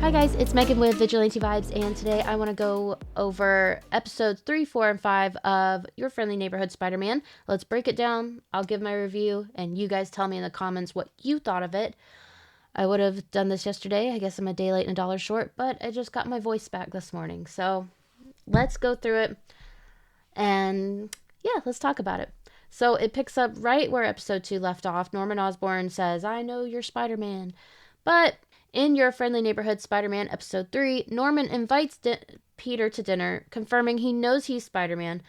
Hi guys, it's Megan with Vigilante Vibes, and today I want to go over episodes 3, 4, and 5 of Your Friendly Neighborhood Spider-Man. Let's break it down. I'll give my review, and you guys tell me in the comments what you thought of it. I would have done this yesterday. I guess I'm a day late and a dollar short, but I just got my voice back this morning. So let's go through it, and yeah, let's talk about it. So it picks up right where episode 2 left off. Norman Osborn says, "I know you're Spider-Man," but in Your Friendly Neighborhood Spider-Man episode 3, Norman invites Peter to dinner, confirming he knows he's Spider-Man.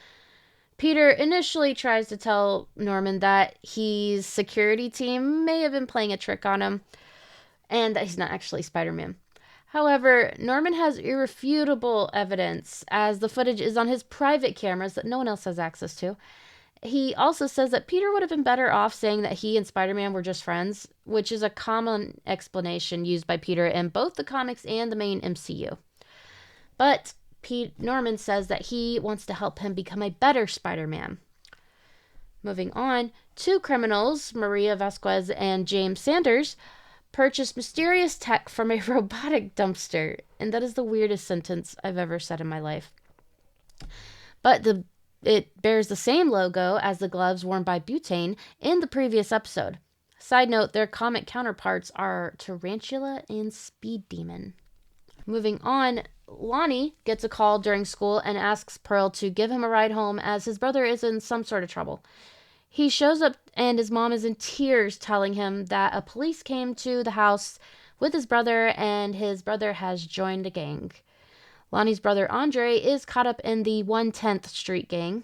Peter initially tries to tell Norman that his security team may have been playing a trick on him and that he's not actually Spider-Man. However, Norman has irrefutable evidence, as the footage is on his private cameras that no one else has access to. He also says that Peter would have been better off saying that he and Spider-Man were just friends, which is a common explanation used by Peter in both the comics and the main MCU. But Norman says that he wants to help him become a better Spider-Man. Moving on, two criminals, Maria Vasquez and James Sanders, purchased mysterious tech from a robotic dumpster. And that is the weirdest sentence I've ever said in my life. But it bears the same logo as the gloves worn by Butane in the previous episode. Side note, their comic counterparts are Tarantula and Speed Demon. Moving on, Lonnie gets a call during school and asks Pearl to give him a ride home as his brother is in some sort of trouble. He shows up and his mom is in tears, telling him that a police came to the house with his brother and his brother has joined a gang. Lonnie's brother Andre is caught up in the 110th Street gang.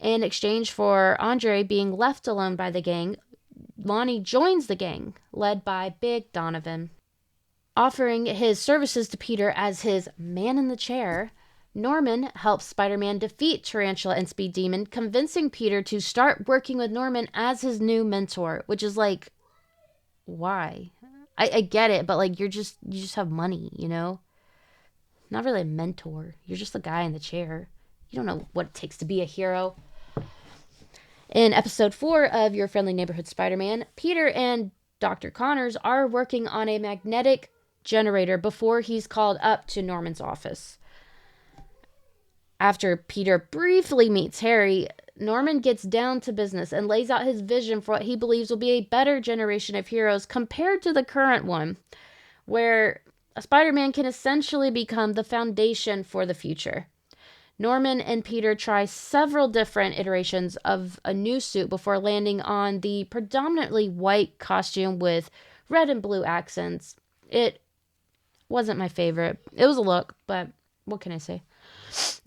In exchange for Andre being left alone by the gang, Lonnie joins the gang, led by Big Donovan. Offering his services to Peter as his man in the chair, Norman helps Spider-Man defeat Tarantula and Speed Demon, convincing Peter to start working with Norman as his new mentor, which is like, why? I get it, but like you just have money, you know? Not really a mentor. You're just the guy in the chair. You don't know what it takes to be a hero. In episode 4 of Your Friendly Neighborhood Spider-Man, Peter and Dr. Connors are working on a magnetic generator before he's called up to Norman's office. After Peter briefly meets Harry, Norman gets down to business and lays out his vision for what he believes will be a better generation of heroes compared to the current one, where Spider-Man can essentially become the foundation for the future. Norman and Peter try several different iterations of a new suit before landing on the predominantly white costume with red and blue accents. It wasn't my favorite. It was a look, but what can I say?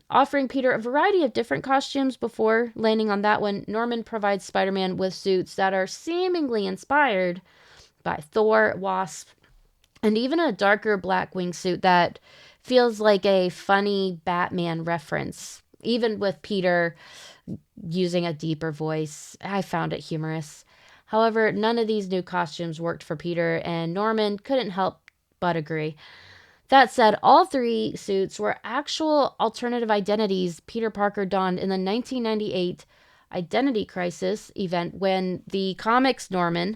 Offering Peter a variety of different costumes before landing on that one, Norman provides Spider-Man with suits that are seemingly inspired by Thor, Wasp, and even a darker black wingsuit that feels like a funny Batman reference. Even with Peter using a deeper voice, I found it humorous. However, none of these new costumes worked for Peter, and Norman couldn't help but agree. That said, all three suits were actual alternative identities Peter Parker donned in the 1998 Identity Crisis event when the comics Norman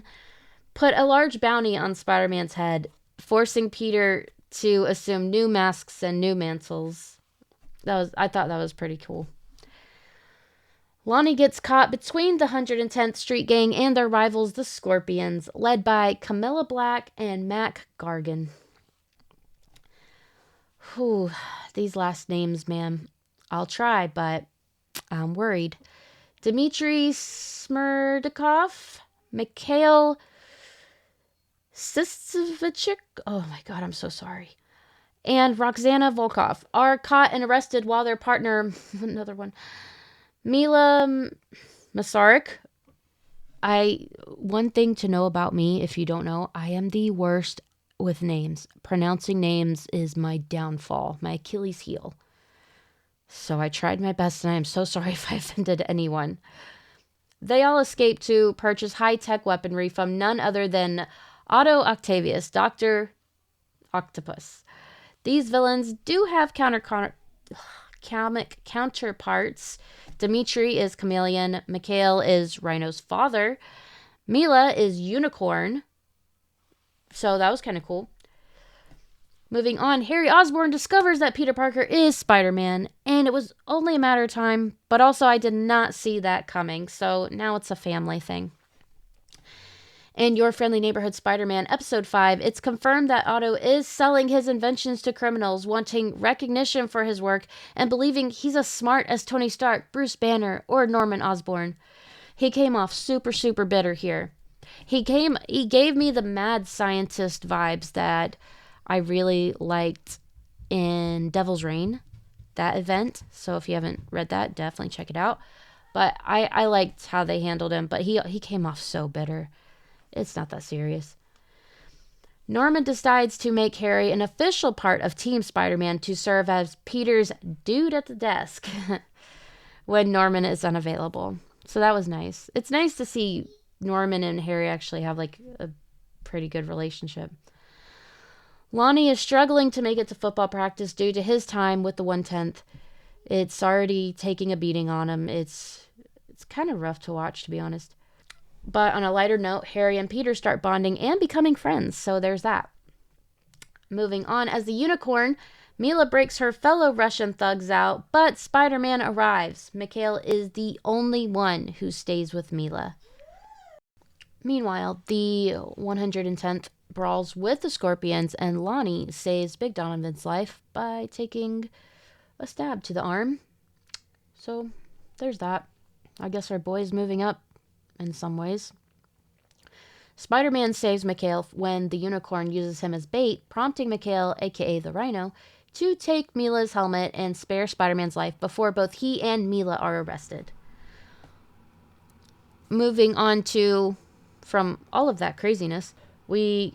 put a large bounty on Spider-Man's head, forcing Peter to assume new masks and new mantles. I thought that was pretty cool. Lonnie gets caught between the 110th Street Gang and their rivals, the Scorpions, led by Camilla Black and Mac Gargan. Whew, these last names, man. I'll try, but I'm worried. Dmitry Smerdakov, Mikhail Sistovichik, oh my god, I'm so sorry, and Roxana Volkov are caught and arrested while their partner, another one, Mila Masaryk. One thing to know about me, if you don't know, I am the worst with names. Pronouncing names is my downfall, my Achilles heel. So I tried my best, and I am so sorry if I offended anyone. They all escape to purchase high-tech weaponry from none other than Otto Octavius, Dr. Octopus. These villains do have comic counterparts. Dimitri is Chameleon. Mikhail is Rhino's father. Mila is Unicorn. So that was kind of cool. Moving on, Harry Osborn discovers that Peter Parker is Spider-Man, and it was only a matter of time, but also I did not see that coming, so now it's a family thing. In Your Friendly Neighborhood Spider-Man, Episode 5, it's confirmed that Otto is selling his inventions to criminals, wanting recognition for his work, and believing he's as smart as Tony Stark, Bruce Banner, or Norman Osborn. He came off super, super bitter here. He gave me the mad scientist vibes that I really liked in Devil's Reign, that event. So if you haven't read that, definitely check it out. But I liked how they handled him, but he came off so bitter. It's not that serious. Norman decides to make Harry an official part of Team Spider-Man to serve as Peter's dude at the desk when Norman is unavailable. So that was nice. It's nice to see Norman and Harry actually have like a pretty good relationship. Lonnie is struggling to make it to football practice due to his time with the 1/10th. It's already taking a beating on him. It's kind of rough to watch, to be honest. But on a lighter note, Harry and Peter start bonding and becoming friends, so there's that. Moving on, as the Unicorn, Mila breaks her fellow Russian thugs out, but Spider-Man arrives. Mikhail is the only one who stays with Mila. Meanwhile, the 110th brawls with the Scorpions, and Lonnie saves Big Donovan's life by taking a stab to the arm. So there's that. I guess our boy's moving up in some ways. Spider-Man saves Mikhail when the Unicorn uses him as bait, prompting Mikhail, aka the Rhino, to take Mila's helmet and spare Spider-Man's life before both he and Mila are arrested. Moving on to, from all of that craziness, we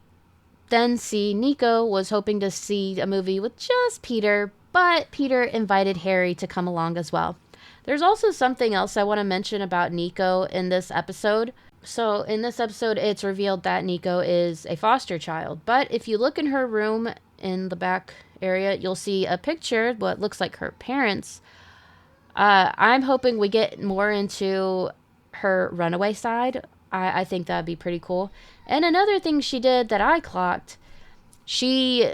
then see Nico was hoping to see a movie with just Peter, but Peter invited Harry to come along as well. There's also something else I want to mention about Nico in this episode. So in this episode, it's revealed that Nico is a foster child. But if you look in her room in the back area, you'll see a picture, what looks like her parents. I'm hoping we get more into her runaway side. I think that'd be pretty cool. And another thing she did that I clocked, she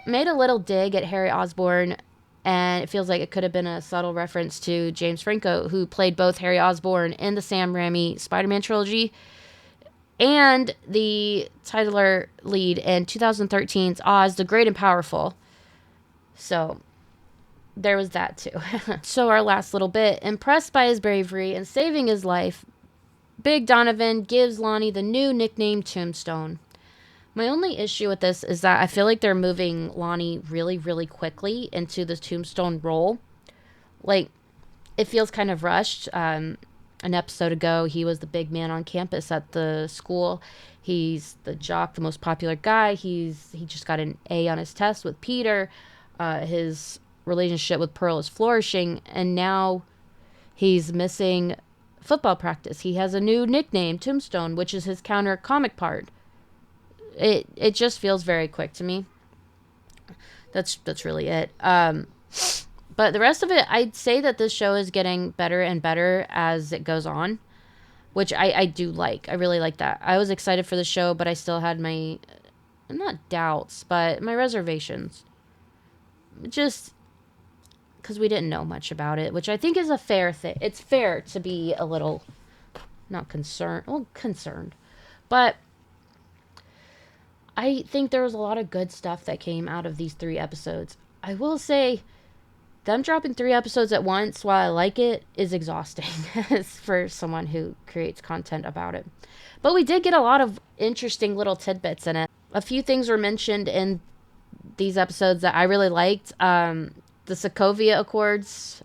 made a little dig at Harry Osborn, and it feels like it could have been a subtle reference to James Franco, who played both Harry Osborn in the Sam Raimi Spider-Man trilogy and the titular lead in 2013's Oz, the Great and Powerful. So there was that too. So our last little bit, impressed by his bravery and saving his life, Big Donovan gives Lonnie the new nickname Tombstone. My only issue with this is that I feel like they're moving Lonnie really, really quickly into the Tombstone role. Like, it feels kind of rushed. An episode ago, he was the big man on campus at the school. He's the jock, the most popular guy. He just got an A on his test with Peter. His relationship with Pearl is flourishing, and now he's missing football practice. He has a new nickname, Tombstone, which is his counter comic part. It just feels very quick to me. That's really it. But the rest of it, I'd say that this show is getting better and better as it goes on, which I do like. I really like that. I was excited for the show, but I still had my, not doubts, but my reservations. Just because we didn't know much about it, which I think is a fair thing. It's fair to be a little, not concerned, well, concerned. But I think there was a lot of good stuff that came out of these 3 episodes. I will say, them dropping 3 episodes at once, while I like it, is exhausting for someone who creates content about it. But we did get a lot of interesting little tidbits in it. A few things were mentioned in these episodes that I really liked. The Sokovia Accords.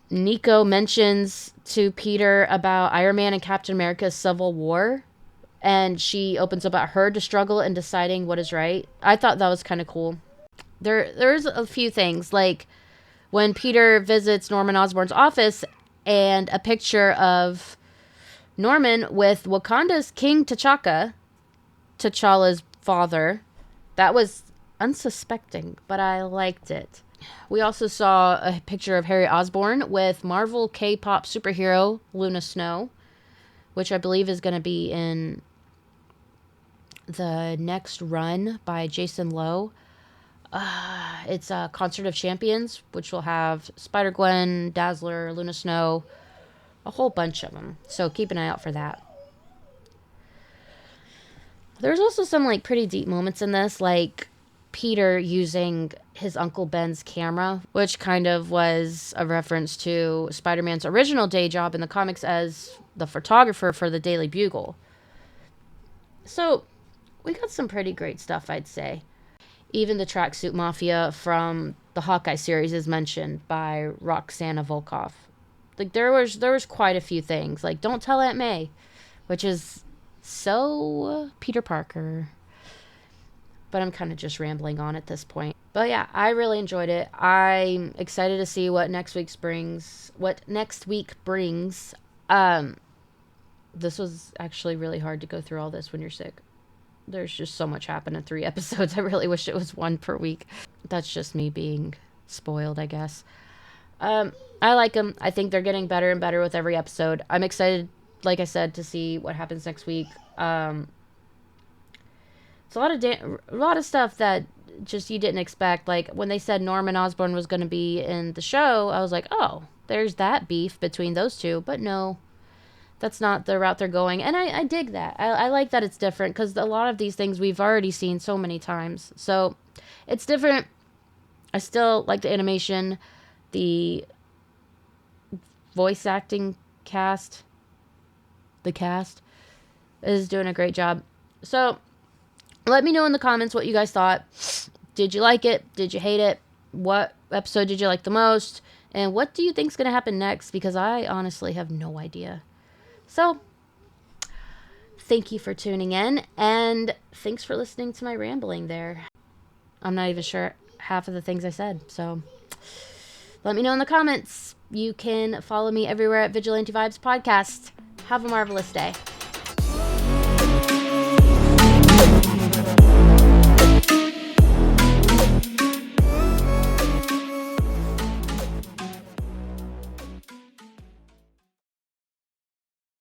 Nico mentions to Peter about Iron Man and Captain America's Civil War. And she opens about her to struggle in deciding what is right. I thought that was kind of cool. There's a few things, like when Peter visits Norman Osborn's office and a picture of Norman with Wakanda's King T'Chaka, T'Challa's father. That was unsuspecting, but I liked it. We also saw a picture of Harry Osborn with Marvel K-pop superhero Luna Snow, which I believe is going to be in the next run by Jason Lowe. It's a Concert of Champions, which will have Spider-Gwen, Dazzler, Luna Snow, a whole bunch of them. So keep an eye out for that. There's also some like pretty deep moments in this, like Peter using his Uncle Ben's camera, which kind of was a reference to Spider-Man's original day job in the comics as the photographer for the Daily Bugle. So we got some pretty great stuff, I'd say. Even the Tracksuit Mafia from the Hawkeye series is mentioned by Roxana Volkov. Like there was quite a few things. Like Don't Tell Aunt May, which is so Peter Parker. But I'm kind of just rambling on at this point. But yeah, I really enjoyed it. I'm excited to see what next week brings. This was actually really hard to go through all this when you're sick. There's just so much happened in 3 episodes. I really wish it was 1 per week. That's just me being spoiled, I guess. I like them. I think they're getting better and better with every episode. I'm excited, like I said, to see what happens next week. It's a lot of stuff that just you didn't expect. Like when they said Norman Osborn was going to be in the show, I was like, oh, there's that beef between those two. But no, that's not the route they're going. And I dig that. I like that it's different because a lot of these things we've already seen so many times. So it's different. I still like the animation, the voice acting cast. The cast is doing a great job. So let me know in the comments what you guys thought. Did you like it? Did you hate it? What episode did you like the most? And what do you think is going to happen next? Because I honestly have no idea. So, thank you for tuning in, and thanks for listening to my rambling there. I'm not even sure half of the things I said, so let me know in the comments. You can follow me everywhere at Vigilante Vibes Podcast. Have a marvelous day.